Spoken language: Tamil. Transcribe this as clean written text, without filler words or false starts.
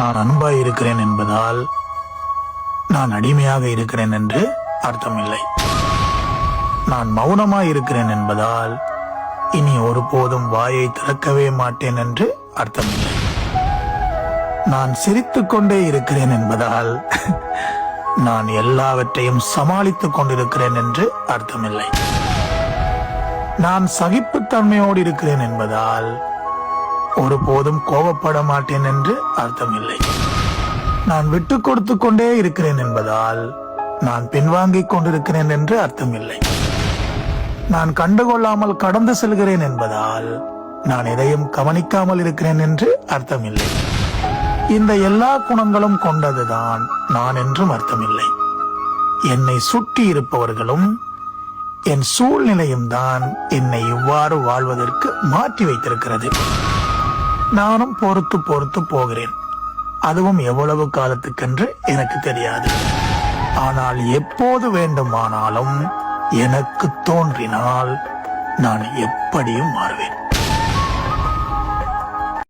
நான் அன்பாய் இருக்கிறேன் என்பதால் நான் அடிமையாக இருக்கிறேன் என்று அர்த்தமில்லை. நான் மௌனமாய் இருக்கிறேன் என்பதால் இனி ஒருபோதும் வாயை திறக்கவே மாட்டேன் என்று அர்த்தமில்லை. நான் சிரித்துக் கொண்டே இருக்கிறேன் என்பதால் நான் எல்லாவற்றையும் சமாளித்துக் கொண்டிருக்கிறேன் என்று அர்த்தமில்லை. நான் சகிப்புத்தன்மையோடு இருக்கிறேன் என்பதால் ஒருபோதும் கோபப்பட மாட்டேன் என்று அர்த்தமில்லை. நான் விட்டு கொடுத்து கொண்டே இருக்கிறேன் என்பதால் நான் பின்வாங்கிக் கொண்டிருக்கிறேன் என்று அர்த்தமில்லை. நான் கண்டுகொள்ளாமல் கடந்து செல்கிறேன் என்பதால் நான் எதையும் கவனிக்காமல் இருக்கிறேன் என்று அர்த்தமில்லை. இந்த எல்லா குணங்களும் கொண்டதுதான் நான் என்றும் அர்த்தமில்லை. என்னை சுற்றி இருப்பவர்களும் என் சூழ்நிலையும் தான் என்னை இவ்வாறு வாழ்வதற்கு மாற்றி வைத்திருக்கிறது. நானும் பொறுத்து பொறுத்து போகிறேன். அதுவும் எவ்வளவு காலத்துக்கென்று எனக்கு தெரியாது. ஆனால் எப்போது வேண்டுமானாலும் எனக்கு தோன்றினால் நான் எப்படியும் மாறுவேன்.